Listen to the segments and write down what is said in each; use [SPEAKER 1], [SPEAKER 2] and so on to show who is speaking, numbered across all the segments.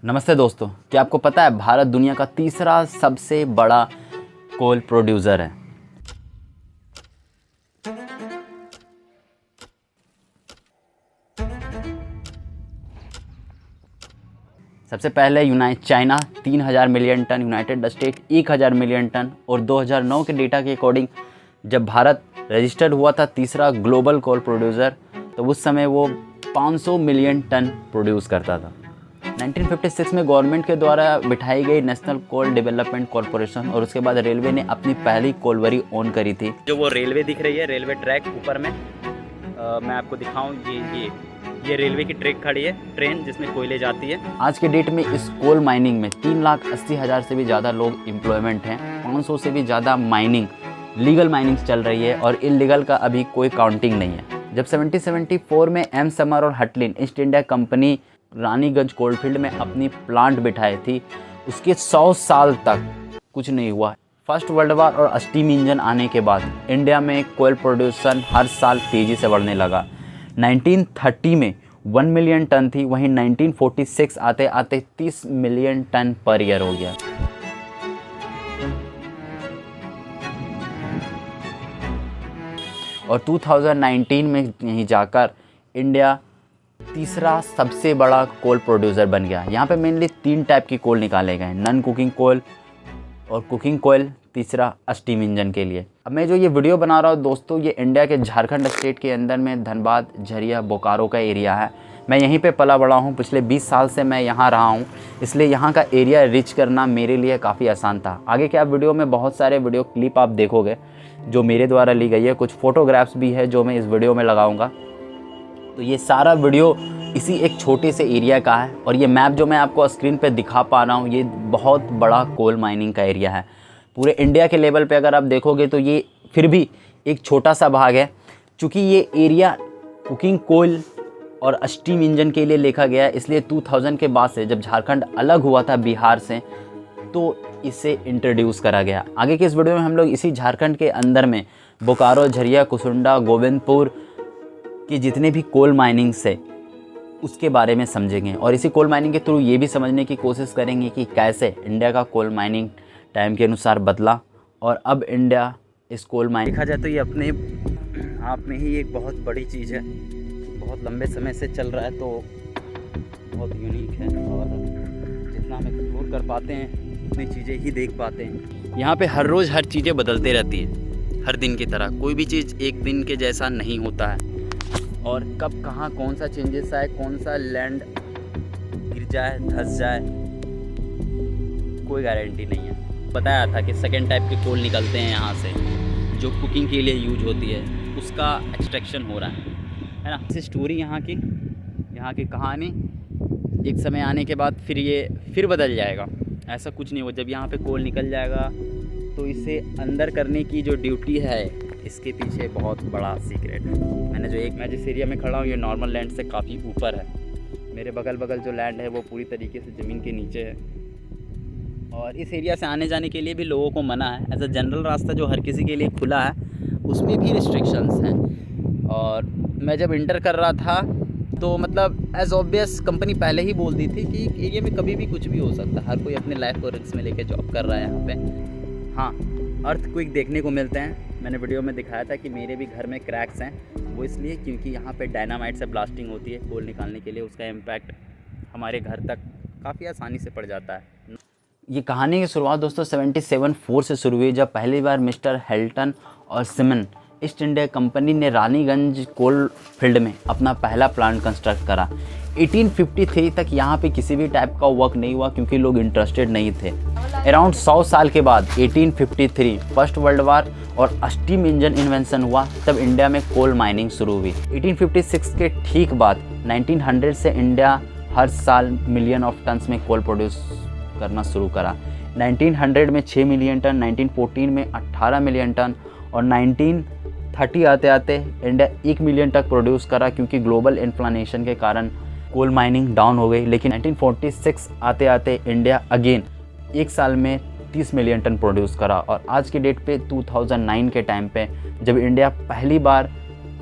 [SPEAKER 1] नमस्ते दोस्तों, क्या आपको पता है भारत दुनिया का तीसरा सबसे बड़ा कोल प्रोड्यूसर है। सबसे पहले China 3000 million ton, United State 1000 million ton और 2009 के डेटा के अकॉर्डिंग जब भारत रजिस्टर्ड हुआ था तीसरा ग्लोबल कोल प्रोड्यूसर, तो उस समय वो 500 मिलियन टन प्रोड्यूस करता था। 1956 में गवर्नमेंट के द्वारा बिठाई गई नेशनल कोल डेवलपमेंट कॉरपोरेशन और उसके बाद रेलवे ने अपनी पहली कोलवरी ओन करी थी। जो वो रेलवे दिख रही है, रेलवे ट्रैक ऊपर में मैं आपको दिखाऊं, ये रेलवे की ट्रैक खड़ी है, ट्रेन जिसमें कोयले जाती है। आज के डेट में इस कोल माइनिंग में 3,80,000 से भी ज़्यादा लोग एम्प्लॉयमेंट हैं। 500 से भी ज़्यादा माइनिंग लीगल माइनिंग चल रही है और इलीगल का अभी कोई काउंटिंग नहीं है। जब 1774 में एम समर और हटलिन East India Company Raniganj coalfield में अपनी प्लांट बिठाई थी, उसके 100 साल तक कुछ नहीं हुआ। फर्स्ट वर्ल्ड वॉर और स्टीम इंजन आने के बाद इंडिया में कोयल प्रोडक्शन हर साल तेज़ी से बढ़ने लगा। 1930 में 1 मिलियन टन थी, वहीं 1946 आते आते 30 मिलियन टन पर ईयर हो गया। और 2019 में यहीं जाकर इंडिया तीसरा सबसे बड़ा कोल प्रोड्यूसर बन गया। यहाँ पे मेनली 3 टाइप की कोल निकाले गए, नॉन कुकिंग कोल और कुकिंग कोयल, तीसरा स्टीम इंजन के लिए। अब मैं जो ये वीडियो बना रहा हूँ दोस्तों, ये इंडिया के झारखंड स्टेट के अंदर में धनबाद, झरिया, बोकारो का एरिया है। मैं यहीं पे पला बड़ा हूँ, पिछले 20 साल से मैं यहाँ रहा हूँ, इसलिए यहाँ का एरिया रीच करना मेरे लिए काफ़ी आसान था। आगे के आप वीडियो में बहुत सारे वीडियो क्लिप आप देखोगे जो मेरे द्वारा ली गई है, कुछ फ़ोटोग्राफ्स भी है जो मैं इस वीडियो में लगाऊँगा। तो ये सारा वीडियो इसी एक छोटे से एरिया का है और ये मैप जो मैं आपको स्क्रीन पे दिखा पा रहा हूँ, ये बहुत बड़ा कोल माइनिंग का एरिया है। पूरे इंडिया के लेवल पे अगर आप देखोगे तो ये फिर भी एक छोटा सा भाग है, क्योंकि ये एरिया कुकिंग कोल और स्टीम इंजन के लिए लिखा गया है। इसलिए 2000 के बाद से जब झारखंड अलग हुआ था बिहार से, तो इसे इंट्रोड्यूस करा गया। आगे के इस वीडियो में हम लोग इसी झारखंड के अंदर में बोकारो, झरिया, कुसुंडा, गोविंदपुर कि जितने भी कोल माइनिंग से उसके बारे में समझेंगे और इसी कोल माइनिंग के थ्रू ये भी समझने की कोशिश करेंगे कि कैसे इंडिया का कोल माइनिंग टाइम के अनुसार बदला और अब इंडिया इस कोल माइनिंग देखा जाए तो ये अपने आप में ही एक बहुत बड़ी चीज़ है, बहुत लंबे समय से चल रहा है, तो बहुत यूनिक है और जितना हम एक्सप्लोर कर पाते हैं उतनी चीज़ें ही देख पाते हैं। यहाँ पे हर रोज़ हर चीज़ें बदलते रहती हैं, हर दिन की तरह कोई भी चीज़ एक दिन के जैसा नहीं होता है और कब कहाँ कौन सा चेंजेस आए, कौन सा लैंड गिर जाए, धंस जाए, कोई गारंटी नहीं है। बताया था कि सेकेंड टाइप के कोल निकलते हैं यहाँ से जो कुकिंग के लिए यूज होती है, उसका एक्सट्रैक्शन हो रहा है ना। इस स्टोरी यहाँ की कहानी एक समय आने के बाद फिर बदल जाएगा, ऐसा कुछ नहीं हो। जब यहाँ पे कोल निकल जाएगा तो इसे अंदर करने की जो ड्यूटी है, इसके पीछे बहुत बड़ा सीक्रेट है। मैं जिस एरिया में खड़ा हूँ ये नॉर्मल लैंड से काफ़ी ऊपर है। मेरे बगल जो लैंड है वो पूरी तरीके से ज़मीन के नीचे है और इस एरिया से आने जाने के लिए भी लोगों को मना है। एज अ जनरल रास्ता जो हर किसी के लिए खुला है, उसमें भी रिस्ट्रिक्शंस हैं। और मैं जब इंटर कर रहा था तो मतलब एज ऑब्वियस कंपनी पहले ही बोल दी थी कि एरिया में कभी भी कुछ भी हो सकता है, हर कोई अपने लाइफ को रिस्क में लेके जॉब कर रहा है यहाँ पे। हाँ, अर्थक्वेक देखने को मिलते हैं। मैंने वीडियो में दिखाया था कि मेरे भी घर में क्रैक्स हैं, वो इसलिए क्योंकि यहाँ पे डायनामाइट से ब्लास्टिंग होती है कोल निकालने के लिए, उसका इम्पैक्ट हमारे घर तक काफ़ी आसानी से पड़ जाता है। ये कहानी की शुरुआत दोस्तों 77-4 से शुरू हुई, जब पहली बार मिस्टर हेल्टन और सिमन ईस्ट इंडिया कंपनी ने रानीगंज कोल फील्ड में अपना पहला प्लांट कंस्ट्रक्ट करा। 1853 तक यहाँ पे किसी भी टाइप का वर्क नहीं हुआ क्योंकि लोग इंटरेस्टेड नहीं थे। अराउंड 100 साल के बाद 1853 फर्स्ट वर्ल्ड वॉर और स्टीम इंजन इन्वेंशन हुआ, तब इंडिया में कोल माइनिंग शुरू हुई। 1856 के ठीक बाद 1900 से इंडिया हर साल मिलियन ऑफ टन्स में कोल प्रोड्यूस करना शुरू करा। 1900 में 6 मिलियन टन, 1914 में 18 मिलियन टन और 1930 आते आते इंडिया 1 मिलियन तक प्रोड्यूस करा, क्योंकि ग्लोबल इन्फ्लेशन के कारण कोल माइनिंग डाउन हो गई। लेकिन 1946 आते आते इंडिया अगेन एक साल में 30 मिलियन टन प्रोड्यूस करा और आज की डेट पे 2009 के टाइम पे जब इंडिया पहली बार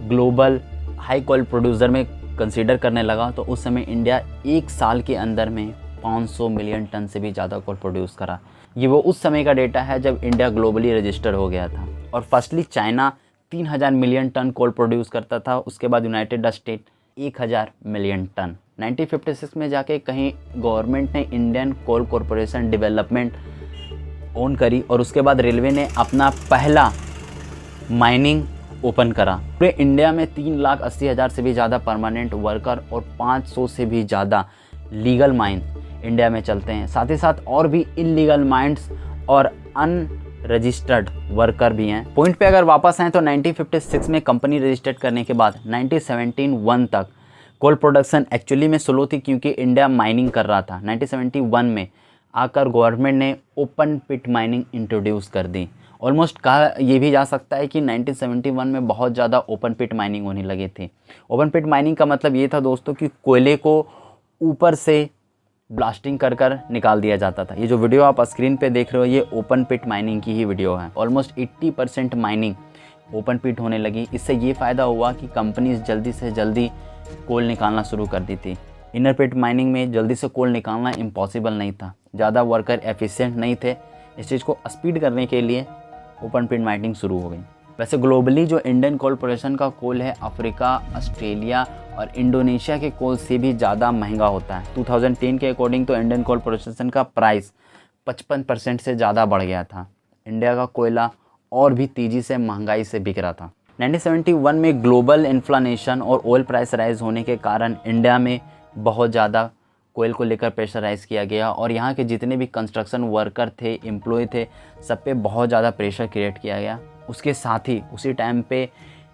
[SPEAKER 1] ग्लोबल हाई कोल प्रोड्यूसर में कंसीडर करने लगा, तो उस समय इंडिया एक साल के अंदर में 500 मिलियन टन से भी ज़्यादा कोल प्रोड्यूस करा। ये वो उस समय का डेटा है जब इंडिया ग्लोबली रजिस्टर हो गया था। और firstly China 3000 million ton coal produce करता था, उसके बाद यूनाइटेड स्टेट 1000 मिलियन टन। 1956 में जाके कहीं गवर्नमेंट ने Indian coal corporation development own करी और उसके बाद रेलवे ने अपना पहला माइनिंग ओपन करा। पूरे इंडिया में 3,80,000 से भी ज़्यादा परमानेंट वर्कर और 500 से भी ज़्यादा लीगल माइन इंडिया में चलते हैं। साथ ही साथ और भी इलीगल माइंस और अनरजिस्टर्ड वर्कर भी हैं। पॉइंट पे अगर वापस आएँ तो 1956 में कंपनी रजिस्टर्ड करने के बाद 1971 तक कोल प्रोडक्शन एक्चुअली में स्लो थी क्योंकि इंडिया माइनिंग कर रहा था। 1971 में आकर गवर्नमेंट ने ओपन पिट माइनिंग इंट्रोड्यूस कर दी। ऑलमोस्ट कहा यह भी जा सकता है कि 1971 में बहुत ज़्यादा ओपन पिट माइनिंग होने लगी थी। ओपन पिट माइनिंग का मतलब ये था दोस्तों कि कोयले को ऊपर से ब्लास्टिंग कर कर निकाल दिया जाता था। ये जो वीडियो आप स्क्रीन पे देख रहे हो ये ओपन पिट माइनिंग की ही वीडियो है। ऑलमोस्ट 80% माइनिंग ओपन पिट होने लगी। इससे ये फ़ायदा हुआ कि कंपनीज जल्दी से जल्दी कोल निकालना शुरू कर दी थी। इनर पिट माइनिंग में जल्दी से कोल निकालना इम्पॉसिबल नहीं था, ज़्यादा वर्कर एफिशिएंट नहीं थे। इस चीज़ को स्पीड करने के लिए ओपन पिट माइनिंग शुरू हो गई। वैसे ग्लोबली जो इंडियन कॉरपोरेशन का कोल है अफ्रीका, ऑस्ट्रेलिया और इंडोनेशिया के कोल से भी ज़्यादा महंगा होता है। 2010 के अकॉर्डिंग तो इंडियन कॉरपोरेशन का प्राइस 55% से ज़्यादा बढ़ गया था। इंडिया का कोयला और भी तेज़ी से महंगाई से बिक रहा था। 1971 में ग्लोबल इन्फ्लेशन और ऑयल प्राइस राइज होने के कारण इंडिया में बहुत ज़्यादा कोयल को लेकर प्रेशराइज किया गया और यहाँ के जितने भी कंस्ट्रक्शन वर्कर थे, एम्प्लॉय थे, सब पे बहुत ज़्यादा प्रेशर क्रिएट किया गया। उसके साथ ही उसी टाइम पे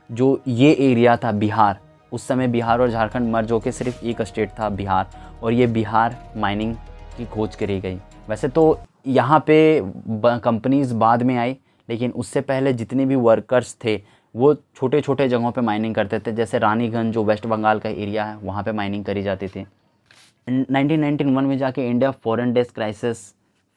[SPEAKER 1] जो ये एरिया था बिहार, उस समय बिहार और झारखंड मर्ज होकर सिर्फ एक स्टेट था बिहार, और ये बिहार माइनिंग की खोज करी गई। वैसे तो यहाँ पे कंपनीज बाद में आई, लेकिन उससे पहले जितने भी वर्कर्स थे वो छोटे छोटे जगहों पे माइनिंग करते थे। जैसे रानीगंज जो वेस्ट बंगाल का एरिया है वहाँ पे माइनिंग करी जाती थी। 1991 में जाके India foreign desk crisis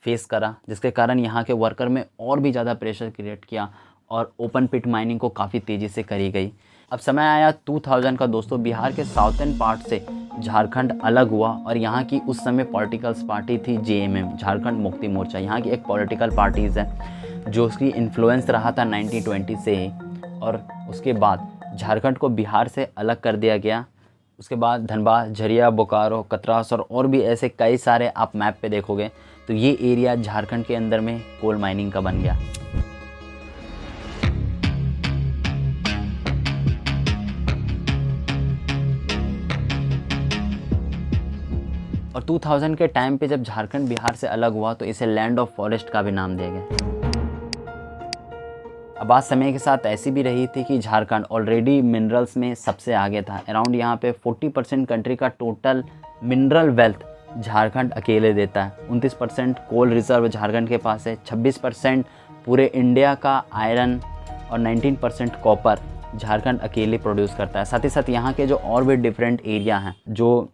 [SPEAKER 1] face करा, जिसके कारण यहाँ के वर्कर में और भी ज़्यादा प्रेशर क्रिएट किया और ओपन पिट माइनिंग को काफ़ी तेज़ी से करी गई। अब समय आया 2000 का दोस्तों। बिहार के साउथर्न पार्ट से झारखंड अलग हुआ और यहाँ की उस समय पॉलिटिकल्स पार्टी थी JMM, झारखंड मुक्ति मोर्चा। यहाँ की एक पॉलिटिकल पार्टीज़ है जो उसकी इन्फ्लुएंस रहा था 1920 से ही, और उसके बाद झारखंड को बिहार से अलग कर दिया गया। उसके बाद धनबाद, झरिया, बोकारो, कतरास और भी ऐसे कई सारे आप मैप पे देखोगे तो ये एरिया झारखंड के अंदर में कोल माइनिंग का बन गया। और 2000 के टाइम पे जब झारखंड बिहार से अलग हुआ तो इसे लैंड ऑफ फॉरेस्ट का भी नाम दिया गया। अब बात समय के साथ ऐसी भी रही थी कि झारखंड ऑलरेडी मिनरल्स में सबसे आगे था। अराउंड यहाँ पे 40% कंट्री का टोटल मिनरल वेल्थ झारखंड अकेले देता है। 29% कोल रिजर्व झारखंड के पास है। 26% पूरे इंडिया का आयरन और 19% कॉपर झारखंड अकेले प्रोड्यूस करता है। साथ ही साथ यहाँ के जो और भी डिफरेंट एरिया हैं, जो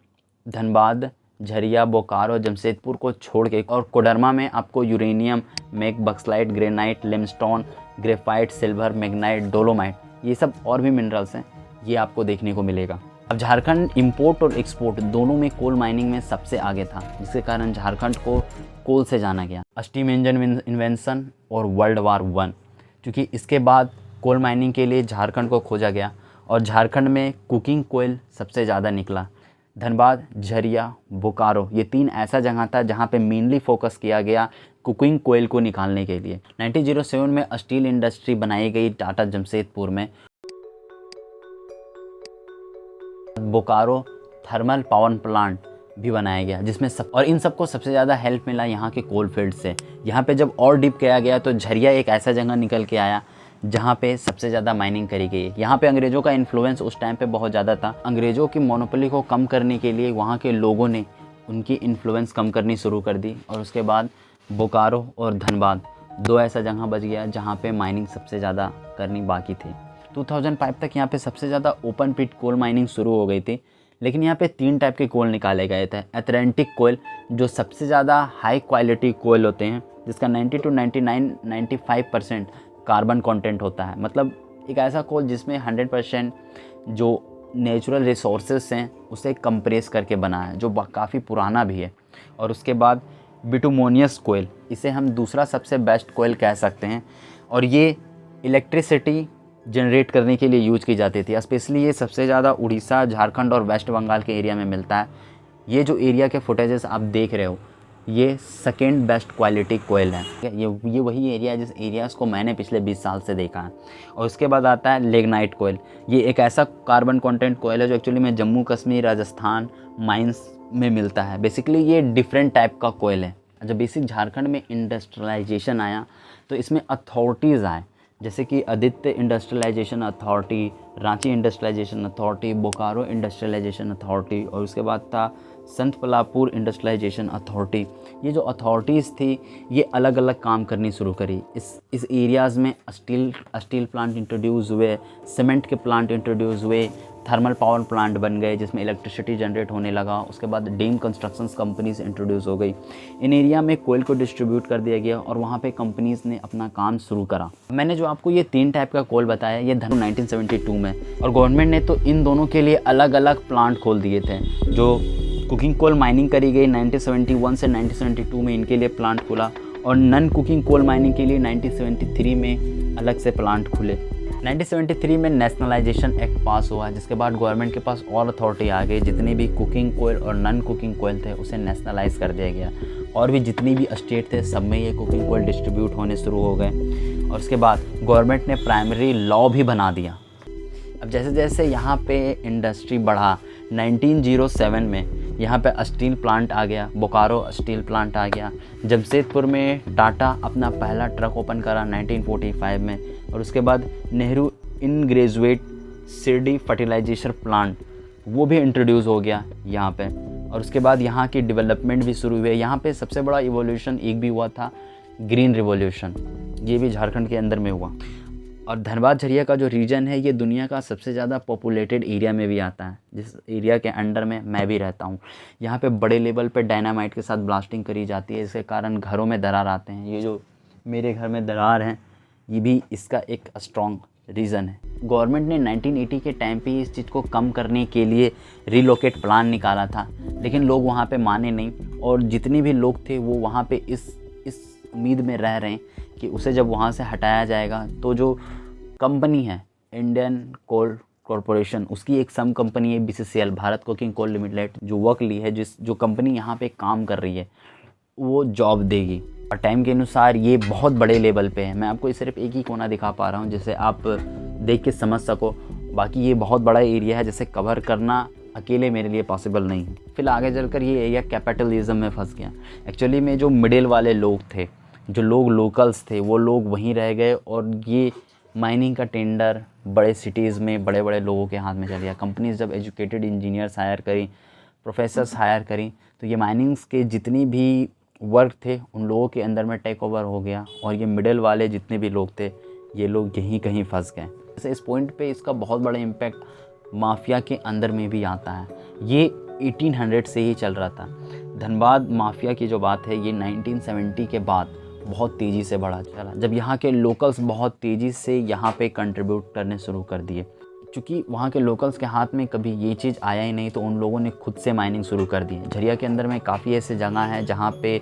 [SPEAKER 1] धनबाद, झरिया, बोकारो, जमशेदपुर को छोड़ के, और कोडरमा में आपको यूरेनियम, मैग, bauxite, granite, limestone, graphite, silver, magnesite, dolomite, ये सब और भी मिनरल्स हैं, ये आपको देखने को मिलेगा। अब झारखंड इंपोर्ट और एक्सपोर्ट दोनों में कोल माइनिंग में सबसे आगे था, जिसके कारण झारखंड को कोल से जाना गया। स्टीम इंजन इन्वेंशन और वर्ल्ड वार 1, क्योंकि इसके बाद कोल माइनिंग के लिए झारखंड को खोजा गया और झारखंड में कुकिंग कोयल सबसे ज़्यादा निकला। धनबाद, झरिया, बोकारो, ये 3 ऐसा जगह था जहाँ पे मेनली फोकस किया गया कुकिंग कोयल को निकालने के लिए। 1907 में स्टील इंडस्ट्री बनाई गई टाटा जमशेदपुर में। बोकारो थर्मल पावर प्लांट भी बनाया गया, जिसमें और इन सबको सबसे ज़्यादा हेल्प मिला यहाँ के कोल फील्ड से। यहाँ पे जब और डीप किया गया तो झरिया एक ऐसा जगह निकल के आया जहाँ पे सबसे ज़्यादा माइनिंग करी गई। यहाँ पे अंग्रेज़ों का इन्फ्लुएंस उस टाइम पे बहुत ज़्यादा था। अंग्रेज़ों की मोनोपोली को कम करने के लिए वहाँ के लोगों ने उनकी इन्फ्लुएंस कम करनी शुरू कर दी, और उसके बाद बोकारो और धनबाद 2 ऐसा जगह बच गया जहाँ पे माइनिंग सबसे ज़्यादा करनी बाकी थी। 2005 तक यहाँ पे सबसे ज़्यादा ओपन पिट कोल माइनिंग शुरू हो गई थी, लेकिन यहाँ पे 3 टाइप के कोल निकाले गए थे। एथेरेटिक कोयल, जो सबसे ज़्यादा हाई क्वालिटी कोयल होते हैं, जिसका 90 to 95% कार्बन कंटेंट होता है। मतलब एक ऐसा कोल जिसमें 100% जो नेचुरल रिसोर्सेस हैं उसे कंप्रेस करके बना है, जो काफ़ी पुराना भी है। और उसके बाद बिटुमोनियस कोयल, इसे हम दूसरा सबसे बेस्ट कोयल कह सकते हैं, और ये इलेक्ट्रिसिटी जनरेट करने के लिए यूज की जाती थी। स्पेशली ये सबसे ज़्यादा उड़ीसा, झारखंड और वेस्ट बंगाल के एरिया में मिलता है। ये जो एरिया के फुटेजेस आप देख रहे हो, ये सेकेंड बेस्ट क्वालिटी कोयल है। ये वही एरिया है जिस एरियाज़ को मैंने पिछले 20 साल से देखा है। और उसके बाद आता है लिग्नाइट कोयल। ये एक ऐसा कार्बन कंटेंट कोयल है जो एक्चुअली में जम्मू कश्मीर, राजस्थान माइंस में मिलता है। बेसिकली ये डिफरेंट टाइप का कोयल है। जब बेसिक झारखंड में इंडस्ट्रियलाइजेशन आया तो इसमें अथॉरिटीज़ आए, जैसे कि Aditya industrialisation authority, Ranchi industrialisation authority, Bokaro industrialisation authority, और उसके बाद था संत पलापुर इंडस्ट्रियलाइजेशन अथॉरिटी। ये जो अथॉरिटीज़ थी ये अलग अलग काम करनी शुरू करी। इस एरियाज़ में स्टील प्लांट इंट्रोड्यूस हुए, सीमेंट के प्लांट इंट्रोड्यूस हुए, थर्मल पावर प्लांट बन गए जिसमें इलेक्ट्रिसिटी जनरेट होने लगा। उसके बाद डीम कंस्ट्रक्शंस कंपनीज इंट्रोड्यूस हो गई। इन एरिया में कोयल को डिस्ट्रीब्यूट कर दिया गया और वहाँ पे कंपनीज़ ने अपना काम शुरू करा। मैंने जो आपको ये 3 टाइप का कोयल बताया, ये 1972 में, और गवर्नमेंट ने तो इन दोनों के लिए अलग अलग प्लांट खोल दिए थे। जो कुकिंग कोल माइनिंग करी गई 1971 से 1972 में, इनके लिए प्लांट खुला, और नन कुकिंग कोल माइनिंग के लिए 1973 में अलग से प्लांट खुले। 1973 में नेशनलाइजेशन एक्ट पास हुआ, जिसके बाद गवर्नमेंट के पास और अथॉरिटी आ गई। जितनी भी कुकिंग कोयल और नन कुकिंग कोयल थे उसे नेशनलाइज कर दिया गया, और भी जितनी भी स्टेट थे सब में ये कुकिंग कोयल डिस्ट्रीब्यूट होने शुरू हो गए। और उसके बाद गवर्नमेंट ने प्राइमरी लॉ भी बना दिया। अब जैसे जैसे यहाँ पे इंडस्ट्री बढ़ा, 1907 में यहाँ पे स्टील प्लांट आ गया, बोकारो स्टील प्लांट आ गया। जमशेदपुर में टाटा अपना पहला ट्रक ओपन करा 1945 में, और उसके बाद नेहरू इन ग्रेजुएट सिरडी फर्टिलाइजेशन प्लांट वो भी इंट्रोड्यूस हो गया यहाँ पे। और उसके बाद यहाँ की डेवलपमेंट भी शुरू हुई। यहाँ पे सबसे बड़ा इवोल्यूशन एक भी हुआ था, ग्रीन रिवॉल्यूशन, ये भी झारखंड के अंदर में हुआ। और धनबाद झरिया का जो रीजन है ये दुनिया का सबसे ज़्यादा पॉपुलेटेड एरिया में भी आता है, जिस एरिया के अंडर में मैं भी रहता हूँ। यहाँ पे बड़े लेवल पे डायनामाइट के साथ ब्लास्टिंग करी जाती है, इसके कारण घरों में दरार आते हैं। ये जो मेरे घर में दरार हैं ये भी इसका एक स्ट्रॉन्ग रीज़न है। गवर्नमेंट ने 1980 के टाइम पे इस चीज़ को कम करने के लिए रिलोकेट प्लान निकाला था, लेकिन लोग वहाँ पे माने नहीं, और जितने भी लोग थे वो वहाँ पे इस उम्मीद में रह रहे हैं कि उसे जब वहाँ से हटाया जाएगा तो जो कंपनी है इंडियन कोल कॉरपोरेशन, उसकी एक सम कंपनी है BCCL, Bharat cooking coal limited, जो वर्क ली है, जो कंपनी यहाँ पे काम कर रही है वो जॉब देगी। और टाइम के अनुसार ये बहुत बड़े लेवल पे है। मैं आपको सिर्फ एक ही कोना दिखा पा रहा हूँ जिसे आप देख के समझ सको, बाकी ये बहुत बड़ा एरिया है जिसे कवर करना अकेले मेरे लिए पॉसिबल नहीं है। फिर आगे चलकर ये एरिया कैपिटलिज्म में फंस गया। एक्चुअली में जो मिडिल वाले लोग थे, जो लोग लोकल्स थे, वो लोग वहीं रह गए, और ये माइनिंग का टेंडर बड़े सिटीज़ में बड़े बड़े लोगों के हाथ में चल गया। कंपनीज जब एजुकेटेड इंजीनियर्स हायर करी, प्रोफेसर्स हायर करी, तो ये माइनिंग्स के जितनी भी वर्क थे उन लोगों के अंदर में टेक ओवर हो गया, और ये मिडिल वाले जितने भी लोग थे ये लोग यहीं कहीं फंस गए। जैसे इस पॉइंट पे इसका बहुत बड़ा इम्पैक्ट माफिया के अंदर में भी आता है। ये 1800 से ही चल रहा था। धनबाद माफिया की जो बात है ये 1970 के बाद बहुत तेज़ी से बढ़ा चला, जब यहाँ के लोकल्स बहुत तेज़ी से यहाँ पे कंट्रीब्यूट करने शुरू कर दिए। क्योंकि वहाँ के लोकल्स के हाथ में कभी ये चीज़ आया ही नहीं, तो उन लोगों ने खुद से माइनिंग शुरू कर दी। झरिया के अंदर में काफ़ी ऐसे जगह हैं जहाँ पे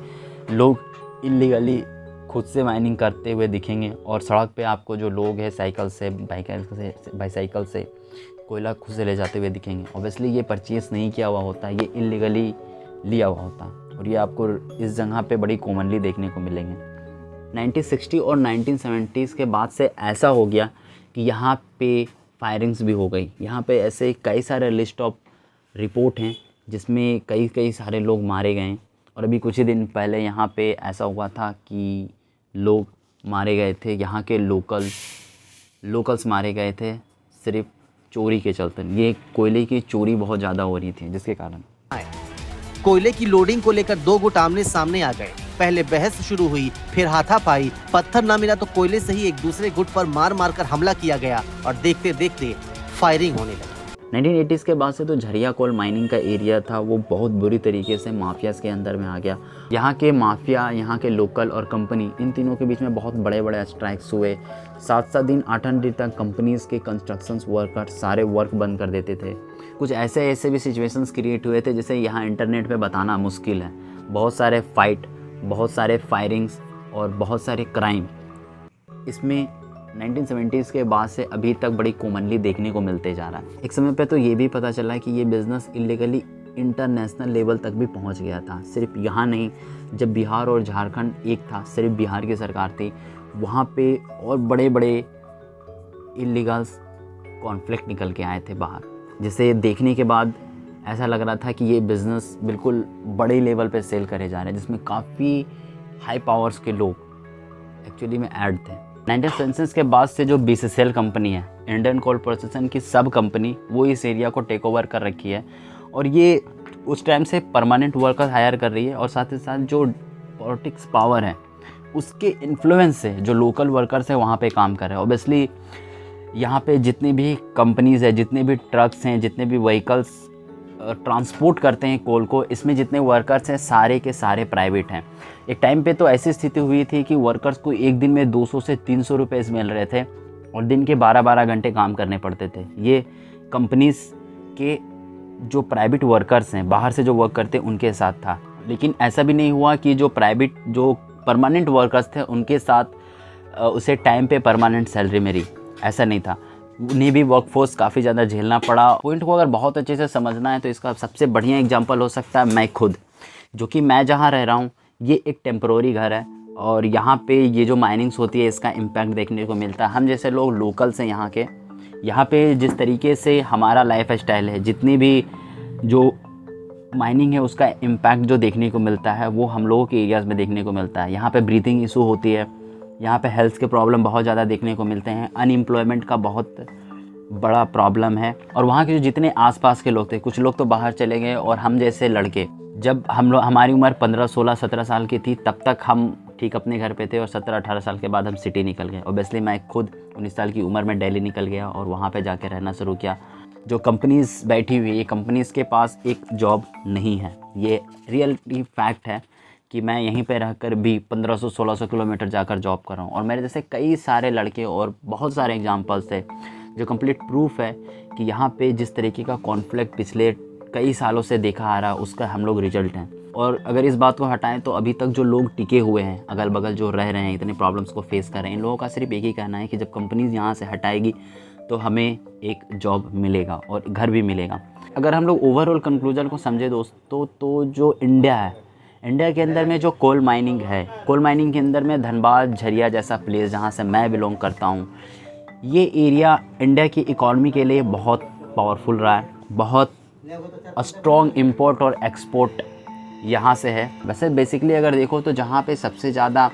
[SPEAKER 1] लोग इलीगली खुद से माइनिंग करते हुए दिखेंगे, और सड़क पे आपको जो लोग हैं साइकिल से बाईसाइकिल से कोयला खुद से ले जाते हुए दिखेंगे। ऑब्वियसली ये परचेज़ नहीं किया हुआ होता, ये इलीगली लिया हुआ होता, और ये आपको इस जगह पे बड़ी कॉमनली देखने को मिलेंगे। 1960 और 1970s के बाद से ऐसा हो गया कि यहाँ पे फायरिंग्स भी हो गई। यहाँ पे ऐसे कई सारे लिस्ट ऑफ रिपोर्ट हैं जिसमें कई सारे लोग मारे गए। और अभी कुछ ही दिन पहले यहाँ पे ऐसा हुआ था कि लोग मारे गए थे, यहाँ के लोकल्स मारे गए थे सिर्फ चोरी के चलते। ये कोयले की चोरी बहुत ज़्यादा हो रही थी, जिसके कारण
[SPEAKER 2] कोयले की लोडिंग को लेकर दो गुट आमने सामने आ गए। पहले बहस शुरू हुई, फिर हाथापाई, पत्थर न मिला तो कोयले से ही एक दूसरे गुट पर मार कर हमला किया गया, और देखते देखते फायरिंग होने लगी।
[SPEAKER 1] 1980s के बाद से तो झरिया कोल माइनिंग का एरिया था वो बहुत बुरी तरीके से माफियाज़ के अंदर में आ गया। यहाँ के माफिया, यहाँ के लोकल और कंपनी, इन तीनों के बीच में बहुत बड़े बड़े स्ट्राइक्स हुए। 7-7 दिन 8-8 दिन तक कंपनीज़ के कंस्ट्रक्शंस वर्कर सारे वर्क बंद कर देते थे। कुछ ऐसे भी सिचुएशंस क्रिएट हुए थे जिसे यहाँ इंटरनेट पे बताना मुश्किल है। बहुत सारे फाइट, बहुत सारे फायरिंग्स और बहुत सारे क्राइम इसमें 1970s के बाद से अभी तक बड़ी कॉमनली देखने को मिलते जा रहा है। एक समय पे तो ये भी पता चला कि ये बिज़नेस इलीगली इंटरनेशनल लेवल तक भी पहुंच गया था। सिर्फ यहाँ नहीं, जब बिहार और झारखंड एक था, सिर्फ बिहार की सरकार थी, वहाँ पे और बड़े बड़े इलीगल्स कॉन्फ्लिक्ट निकल के आए थे बाहर, जिसे देखने के बाद ऐसा लग रहा था कि ये बिज़नेस बिल्कुल बड़े लेवल पे सेल करे जा रहे हैं, जिसमें काफ़ी हाई पावर्स के लोग एक्चुअली में ऐड थे। 1970s के बाद से जो BCCL कंपनी है, इंडियन कोल प्रोसेसिंग की सब कंपनी, वो इस एरिया को टेक ओवर कर रखी है और ये उस टाइम से परमानेंट वर्कर हायर कर रही है और साथ ही साथ जो पॉलिटिक्स पावर है उसके इन्फ्लुएंस से जो लोकल वर्कर्स हैं वहाँ पे काम कर रहे हैं। ऑब्वियसली यहाँ पे जितनी भी कंपनीज़ है, जितने भी ट्रक्स हैं, जितने भी व्हीकल्स ट्रांसपोर्ट करते हैं कोल को, इसमें जितने वर्कर्स हैं सारे के सारे प्राइवेट हैं। एक टाइम पे तो ऐसी स्थिति हुई थी कि वर्कर्स को एक दिन में 200 से 300 रुपये मिल रहे थे और दिन के 12-12 घंटे काम करने पड़ते थे। ये कंपनीज़ के जो प्राइवेट वर्कर्स हैं, बाहर से जो वर्क करते हैं, उनके साथ था। लेकिन ऐसा भी नहीं हुआ कि जो परमानेंट वर्कर्स थे उनके साथ उसे टाइम पे परमानेंट सैलरी मिली, ऐसा नहीं था। उन्हें भी वर्कफोर्स काफ़ी ज़्यादा झेलना पड़ा। पॉइंट को अगर बहुत अच्छे से समझना है तो इसका सबसे बढ़िया एग्जांपल हो सकता है मैं खुद, जो कि मैं जहाँ रह रहा हूँ ये एक टेम्पररी घर है और यहाँ पे ये जो माइनिंग्स होती है इसका इम्पैक्ट देखने को मिलता है। हम जैसे लोग लोकल्स हैं यहाँ के, यहाँ पे जिस तरीके से हमारा लाइफ स्टाइल है, जितनी भी जो माइनिंग है उसका इम्पैक्ट जो देखने को मिलता है वो हम लोगों के एरियाज़ में देखने को मिलता है। यहाँ पे ब्रीथिंग इशू होती है, यहाँ पे हेल्थ के प्रॉब्लम बहुत ज़्यादा देखने को मिलते हैं, अनएम्प्लॉयमेंट का बहुत बड़ा प्रॉब्लम है। और वहाँ के जो जितने आसपास के लोग थे, कुछ लोग तो बाहर चले गए और हम जैसे लड़के, जब हमारी उम्र 15, 16, 17 साल की थी तब तक हम ठीक अपने घर पे थे और 17, 18 साल के बाद हम सिटी निकल गए। ऑब्वियसली मैं खुद 19 साल की उम्र में दिल्ली निकल गया और वहाँ पे जाके रहना शुरू किया। जो कंपनीज़ बैठी हुई है, ये कंपनीज़ के पास एक जॉब नहीं है। ये रियलिटी फैक्ट है कि मैं यहीं पे रहकर भी 1500-1600 किलोमीटर जाकर जॉब कर रहा हूँ और मेरे जैसे कई सारे लड़के और बहुत सारे एग्जांपल्स थे जो कंप्लीट प्रूफ है कि यहाँ पे जिस तरीके का कॉन्फ्लिक्ट पिछले कई सालों से देखा आ रहा है उसका हम लोग रिजल्ट हैं। और अगर इस बात को हटाएं तो अभी तक जो लोग टिके हुए हैं, अगल बगल जो रह रहे हैं, इतने प्रॉब्लम्स को फेस कर रहे हैं, इन लोगों का सिर्फ एक ही कहना है कि जब कंपनीज़ यहाँ से हटाएगी तो हमें एक जॉब मिलेगा और घर भी मिलेगा। अगर हम लोग ओवरऑल कंक्लूजन को समझे दोस्तों, तो जो इंडिया है, इंडिया के अंदर में जो कोल माइनिंग है, कोल माइनिंग के अंदर में धनबाद, झरिया जैसा प्लेस जहाँ से मैं बिलोंग करता हूँ, ये एरिया इंडिया की इकॉनमी के लिए बहुत पावरफुल रहा है। बहुत स्ट्रॉन्ग इंपोर्ट और एक्सपोर्ट यहाँ से है। वैसे बेसिकली अगर देखो तो जहाँ पे सबसे ज़्यादा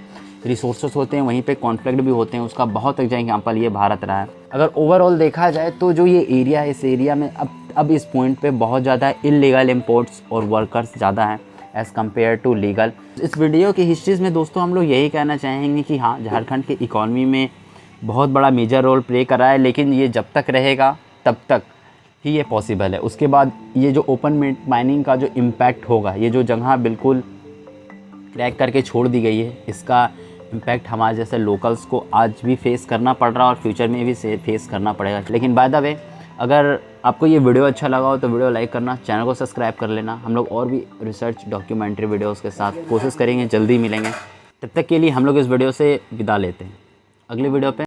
[SPEAKER 1] रिसोर्सेस होते हैं वहीं पे कॉन्फ्लिक्ट भी होते हैं, उसका बहुत अच्छा एग्जाम्पल ये भारत रहा है। अगर ओवरऑल देखा जाए तो जो ये एरिया है, इस एरिया में अब इस पॉइंट पे बहुत ज़्यादा इलीगल इंपोर्ट्स और वर्कर्स ज़्यादा हैं एज़ कम्पेयर टू लीगल। इस वीडियो की हिस्ट्रीज़ में दोस्तों हम लोग यही कहना चाहेंगे कि हाँ, झारखंड की इकॉनमी में बहुत बड़ा मेजर रोल प्ले कर रहा है, लेकिन ये जब तक रहेगा तब तक ही ये पॉसिबल है। उसके बाद ये जो ओपन माइनिंग का जो इम्पैक्ट होगा, ये जो जगह बिल्कुल क्रैक करके छोड़ दी गई है, इसका इम्पैक्ट हमारे जैसे लोकल्स को आज भी फेस करना पड़ रहा है और फ्यूचर में भी फेस करना पड़ेगा। लेकिन बाय द वे, अगर आपको ये वीडियो अच्छा लगा हो तो वीडियो लाइक करना, चैनल को सब्सक्राइब कर लेना। हम लोग और भी रिसर्च डॉक्यूमेंट्री वीडियोस के साथ कोशिश करेंगे, जल्दी मिलेंगे। तब तक के लिए हम लोग इस वीडियो से विदा लेते हैं। अगले वीडियो पे